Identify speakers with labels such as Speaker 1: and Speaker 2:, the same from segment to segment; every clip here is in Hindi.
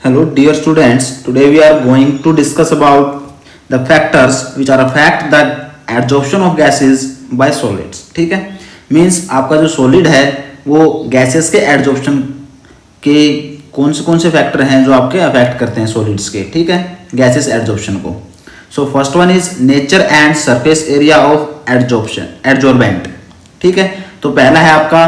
Speaker 1: Hello dear students, today we are going to discuss about the factors which are affect the adsorption of gases by solids. ठीक है, मीन्स आपका जो सॉलिड है वो गैसेस के एडजॉर्प्शन के कौन से फैक्टर हैं जो आपके अफेक्ट करते हैं सॉलिड्स के, ठीक है, गैसेस एडजॉर्प्शन को. So first one is nature and surface area of adsorbent. ठीक है, तो पहला है आपका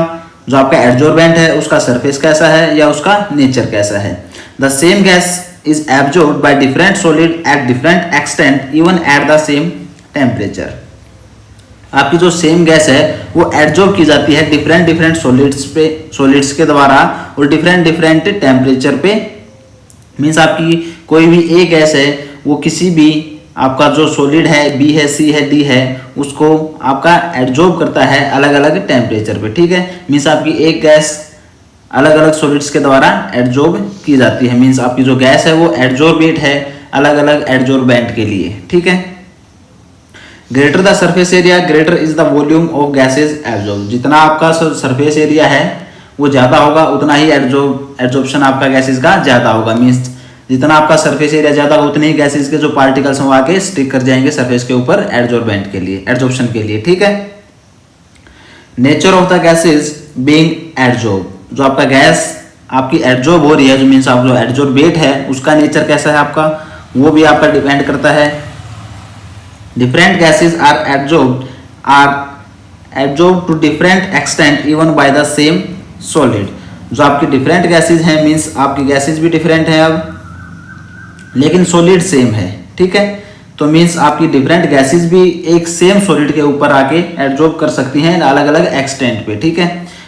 Speaker 1: जो आपका एडजॉर्बेंट है उसका सरफेस कैसा है या उसका नेचर कैसा है. The same gas is absorbed by different solid at different extent even at the same temperature. आपकी जो सेम गैस है वो एब्जॉर्ब की जाती है डिफरेंट सॉलिड्स के द्वारा और डिफरेंट टेम्परेचर पे. मीन्स आपकी कोई भी एक गैस है वो किसी भी आपका जो सॉलिड है बी है सी है डी है उसको आपका एब्जॉर्ब करता है अलग अलग टेम्परेचर पे. ठीक है, मीन्स आपकी एक गैस अलग अलग सॉलिड्स के द्वारा एब्जॉर्ब की जाती है. मीन्स आपकी जो गैस है वो एब्जॉर्बेट है अलग अलग एडजॉर्बेंट के लिए. ठीक है, greater the surface area greater is the volume of gases absorb. जितना आपका सरफेस एरिया है वो ज़्यादा होगा उतना ही एब्जॉर्प्शन आपका गैसेज का ज़्यादा होगा. मीन्स जितना आपका सरफेस एरिया ज़्यादा होगा उतने ही गैसेज के जो पार्टिकल्स हैं वो आके स्टिक कर जाएंगे सरफेस के ऊपर एडजॉर्बेंट के लिए, एब्जॉर्प्शन के लिए. ठीक है, nature of the gases being adsorb. जो आपका गैस आपकी एडजॉर्ब हो रही है जो मीन्स आप जो एडजॉर्बेट है उसका नेचर कैसा है आपका वो भी आपका डिपेंड करता है. Different gases are absorb to different extent even by the same solid. जो आपकी डिफरेंट गैसेज हैं मीन्स आपकी गैसेज भी डिफरेंट है अब लेकिन सॉलिड सेम है. ठीक है, तो मीन्स आपकी डिफरेंट गैसेज भी एक सेम सॉलिड के ऊपर आके एब्जॉर्ब कर सकती हैं अलग अलग एक्सटेंट पे. ठीक है,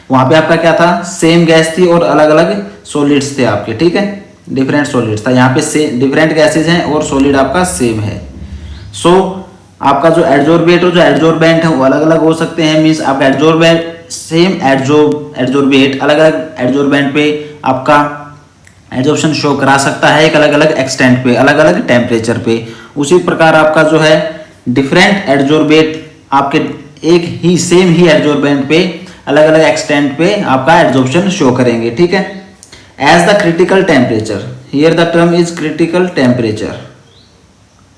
Speaker 1: वहां पे आपका क्या था सेम गैस थी और अलग अलग सॉलिड्स थे आपके. ठीक है, डिफरेंट सॉलिड्स था, यहाँ पे डिफरेंट गैसेज हैं और सॉलिड आपका सेम है. सो आपका जो एडजॉर्बेट और जो एडजॉर्बेंट है वो अलग अलग हो सकते हैं. मीन्स आपका एडजॉर्बेंट सेम एडजॉर्बेट अलग अलग एडजॉर्बेंट पे आपका एडजॉर्प्शन शो करा सकता है एक अलग अलग एक्सटेंट पे अलग अलग टेम्परेचर पे. उसी प्रकार आपका जो है डिफरेंट एडजॉर्बेट आपके एक ही सेम ही एडजॉर्बेंट पे अलग अलग एक्सटेंट पे आपका एडजॉर्प्शन शो करेंगे. ठीक है, as the critical temperature, here the term is critical temperature.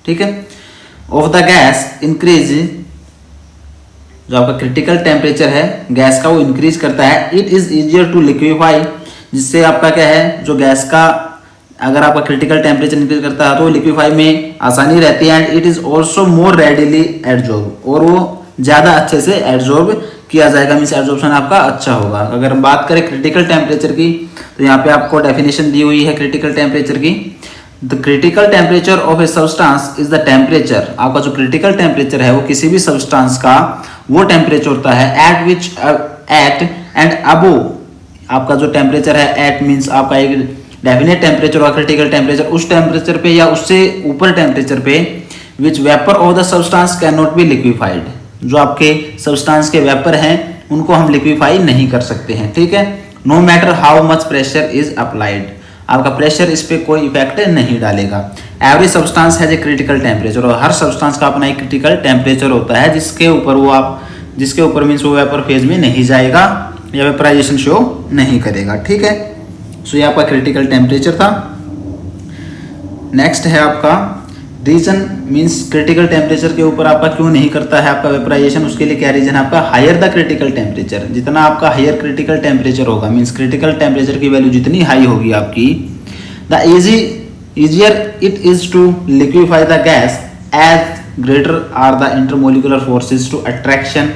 Speaker 1: ठीक है, ऑफ द गैस इंक्रीज. जो आपका क्रिटिकल टेम्परेचर है गैस का वो इंक्रीज करता है. It is easier to liquefy, जिससे आपका क्या है जो गैस का अगर आपका क्रिटिकल टेम्परेचर इंक्रीज करता है तो लिक्विफाई में आसानी रहती है. And it is also more readily absorb, और वो ज़्यादा अच्छे से एब्जॉर्ब किया जाएगा. मीन्स एब्जॉर्प्शन आपका अच्छा होगा. अगर हम बात करें क्रिटिकल टेम्परेचर की तो यहाँ पे आपको डेफिनेशन दी हुई है क्रिटिकल टेम्परेचर की. The critical temperature of a substance is the temperature. आपका जो क्रिटिकल टेम्परेचर है वो किसी भी सब्सटेंस का वो टेम्परेचर होता है एट एंड अबोव. आपका जो टेम्परेचर है एट मीन्स आपका एक डेफिनेट टेम्परेचर और क्रिटिकल टेम्परेचर उस टेम्परेचर पे या उससे ऊपर टेम्परेचर पे which vapour of the substance can not be liquefied. जो आपके सब्सटेंस के वेपर हैं उनको हम लिक्विफाई नहीं कर सकते हैं. ठीक है, no matter how much pressure is applied. आपका प्रेशर इस पे कोई इफेक्ट नहीं डालेगा. Every substance has a critical temperature, और हर सब्सटेंस का अपना एक क्रिटिकल टेम्परेचर होता है जिसके ऊपर मीन्स वो वेपर फेज में नहीं जाएगा या वेपराइजेशन शो नहीं करेगा. ठीक है, सो ये आपका क्रिटिकल टेम्परेचर था. नेक्स्ट है आपका रीजन, मीन्स क्रिटिकल टेम्परेचर के ऊपर आपका क्यों नहीं करता है आपका वेपराइजेशन. उसके लिए क्या रीजन है आपका हायर द क्रिटिकल टेम्परेचर. जितना आपका हायर क्रिटिकल टेम्परेचर होगा मीन्स क्रिटिकल टेम्परेचर की वैल्यू जितनी हाई होगी आपकी the easier it is to liquefy the gas as greater are the intermolecular forces to attraction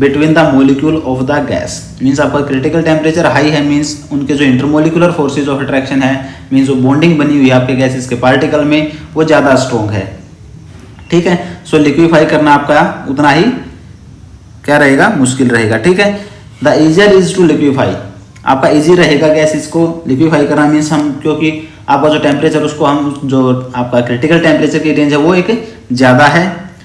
Speaker 1: between the molecule of the gas. Means आपका क्रिटिकल टेम्परेचर हाई है मीन्स उनके जो इंटरमोलिकुलर फोर्सेज ऑफ अट्रैक्शन है मीन्स जो बॉन्डिंग बनी हुई है आपके गैसेस के पार्टिकल में वो ज़्यादा स्ट्रॉन्ग है. ठीक है, सो लिक्विफाई करना आपका उतना ही क्या रहेगा मुश्किल रहेगा. ठीक है, the easier is to liquefy. आपका इजी रहेगा गैसेस को लिक्विफाई करना मीन्स हम क्योंकि आपका जो टेम्परेचर उसको हम जो आपका क्रिटिकल टेम्परेचर की रेंज है वो एक ज़्यादा है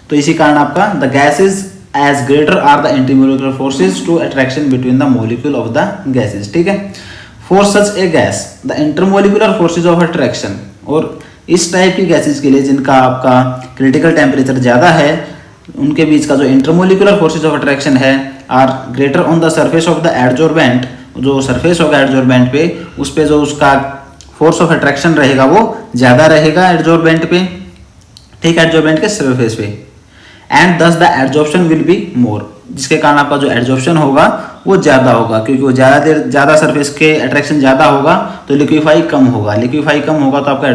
Speaker 1: तो इसी कारण आपका the gases as greater are the intermolecular forces to attraction between the molecule of the gases. ठीक है, for such a gas the intermolecular forces of attraction, और इस टाइप की गैसेस के लिए जिनका आपका क्रिटिकल टेम्परेचर ज़्यादा है उनके बीच का जो इंटरमोलिकुलर फोर्सेज ऑफ अट्रैक्शन है are greater on the surface of the adsorbent. जो सरफेस होगा एडजॉर्बेंट पे उस पे जो उसका फोर्स ऑफ अट्रैक्शन रहेगा वो ज़्यादा रहेगा एडजॉर्बेंट पे, ठीक है, एडजॉर्बेंट के सरफेस पे, एंड दस the adsorption will be more, जिसके कारण आपका जो एडजॉर्प्शन होगा वो ज़्यादा होगा, क्योंकि वो ज़्यादा सरफेस के अट्रैक्शन ज़्यादा होगा तो लिक्विफाई कम होगा, लिक्विफाई कम होगा तो आपका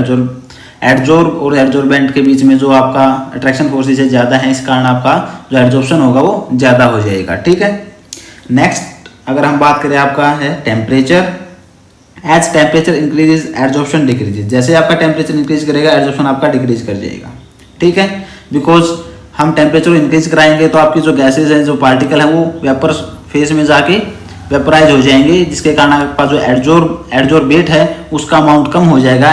Speaker 1: एडजॉर्ब और एडजॉर्बेंट के बीच में जो आपका अट्रैक्शन फोर्सेज है ज़्यादा है, इस कारण आपका जो एडजॉर्प्शन होगा वो ज़्यादा हो जाएगा, ठीक है। नेक्स्ट अगर हम बात करें आपका है temperature, as temperature increases adsorption decreases, जैसे आपका टेम्परेचर इंक्रीज करेगा एडजॉर्प्शन आपका डिक्रीज कर जाएगा, ठीक है, बिकॉज हम टेम्परेचर इंक्रीज कराएंगे तो आपकी जो गैसेज हैं, जो पार्टिकल हैं, वो वेपर फेज में जाके वेपराइज हो जाएंगे, जिसके कारण आपका जो एडजॉर्बेट है उसका अमाउंट कम हो जाएगा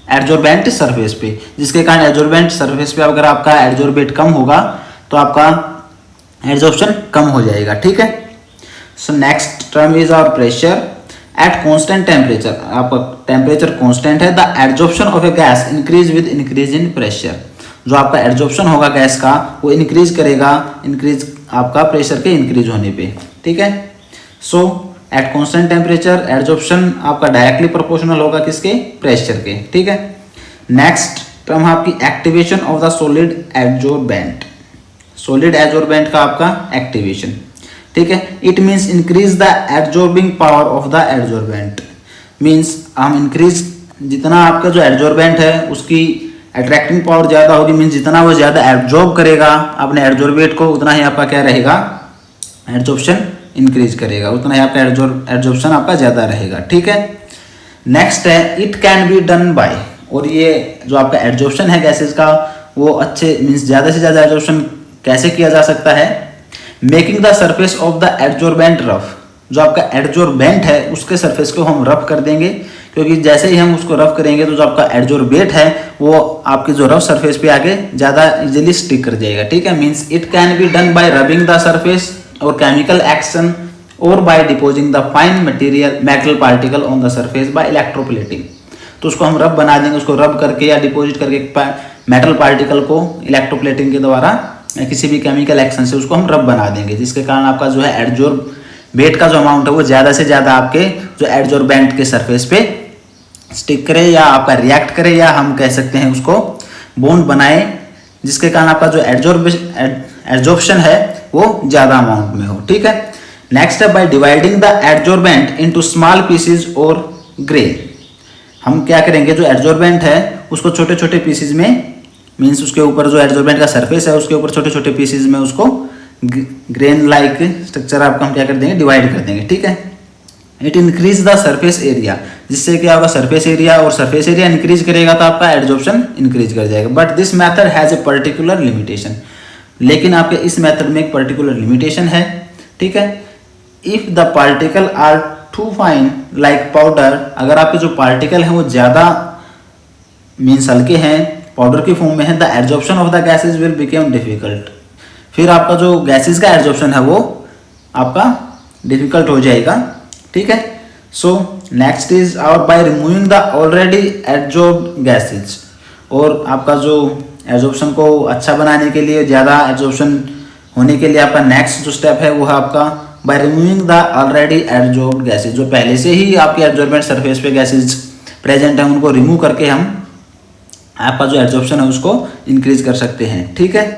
Speaker 1: एडजॉर्बेंट सरफेस पे, जिसके कारण एडजॉर्बेंट सरफेस पे अगर आपका एडजॉर्बेट कम होगा तो आपका एडजॉर्प्शन कम हो जाएगा, ठीक है। So next term is our pressure at constant temperature, आपका टेम्परेचर कांस्टेंट है, the adsorption of a gas increase with increase in pressure, जो आपका एडजॉर्प्शन होगा गैस का वो इंक्रीज करेगा, इंक्रीज आपका प्रेशर के इंक्रीज होने पे, ठीक है। So at constant temperature adsorption आपका डायरेक्टली प्रोपोर्शनल होगा किसके, प्रेशर के, ठीक है। नेक्स्ट टर्म आपकी activation of the solid adsorbent, solid adsorbent का आपका एक्टिवेशन, ठीक है। It means increase the adsorbing power of the adsorbent, means हम इंक्रीज, जितना आपका जो एडजॉर्बेंट है उसकी अट्रैक्टिंग पावर ज़्यादा होगी, मीन्स जितना वो ज़्यादा एब्जॉर्ब करेगा अपने एडजॉर्बेट को उतना ही आपका क्या रहेगा, एडजॉर्प्शन इंक्रीज करेगा, उतना ही आपका एडजॉर्प्शन आपका ज़्यादा रहेगा, ठीक है। नेक्स्ट है it can be done bye, और ये जो आपका एडजॉर्प्शन है गैसेज का वो अच्छे मीन्स ज़्यादा से ज़्यादा एडजॉर्प्शन कैसे किया जा सकता है, making the surface of the adsorbent rough, जो आपका एडजॉर्बेंट है उसके सरफेस को हम रफ कर देंगे, क्योंकि जैसे ही हम उसको रफ करेंगे तो जो आपका एडजॉर्बेट है वो आपकी जो रफ सरफेस पे आके ज़्यादा इजीली स्टिक कर जाएगा, ठीक है। Means it can be done by rubbing the surface और केमिकल एक्शन और by depositing the fine metal particle on the surface by electroplating, तो उसको हम रब बना देंगे, उसको रब करके या डिपोजिट करके मेटल पार्टिकल को इलेक्ट्रोप्लेटिंग के द्वारा किसी भी केमिकल एक्शन से उसको हम रब बना देंगे, जिसके कारण आपका जो है एडजॉर्बेट का जो अमाउंट है वो ज़्यादा से ज़्यादा आपके जो एडजॉर्बेंट के सरफेस पे स्टिक करे या आपका रिएक्ट करे, या हम कह सकते हैं उसको बॉन्ड बनाए, जिसके कारण आपका जो एडजॉर्प्शन है वो ज़्यादा अमाउंट में हो, ठीक है। नेक्स्ट है by dividing the adsorbent into small pieces और ग्रेन, हम क्या करेंगे जो एडजॉर्बेंट है उसको छोटे छोटे पीसेज में, मीन्स उसके ऊपर जो एडजॉर्बेंट का सरफेस है उसके ऊपर छोटे छोटे पीसेज में उसको ग्रेन लाइक स्ट्रक्चर आपको हम क्या कर देंगे, डिवाइड कर देंगे, ठीक है। It increase the surface area, जिससे क्या होगा सरफेस एरिया, और सरफेस एरिया इंक्रीज करेगा तो आपका एडजॉर्प्शन इंक्रीज कर जाएगा, but this method has a particular limitation, लेकिन आपके इस मेथड में एक पर्टिकुलर लिमिटेशन है, ठीक है। If the particle are too fine like powder, अगर आपके जो पार्टिकल हैं वो ज़्यादा मीन्स हल्के हैं, पाउडर की फॉर्म में है, the adsorption of the gases will become difficult, फिर आपका जो गैसेज का एडजॉर्प्शन है वो आपका डिफिकल्ट हो जाएगा, ठीक है। So next is our by removing the already adsorbed gases, और आपका जो एडजॉर्प्शन को अच्छा बनाने के लिए, ज़्यादा एडजॉर्प्शन होने के लिए आपका नेक्स्ट जो स्टेप है वो है आपका by removing the already adsorbed gases, जो पहले से ही आपके एडजॉर्बेंट सरफेस पे गैसेज प्रेजेंट है उनको रिमूव करके हम आपका जो एडजॉर्प्शन है उसको इंक्रीज कर सकते हैं, ठीक है।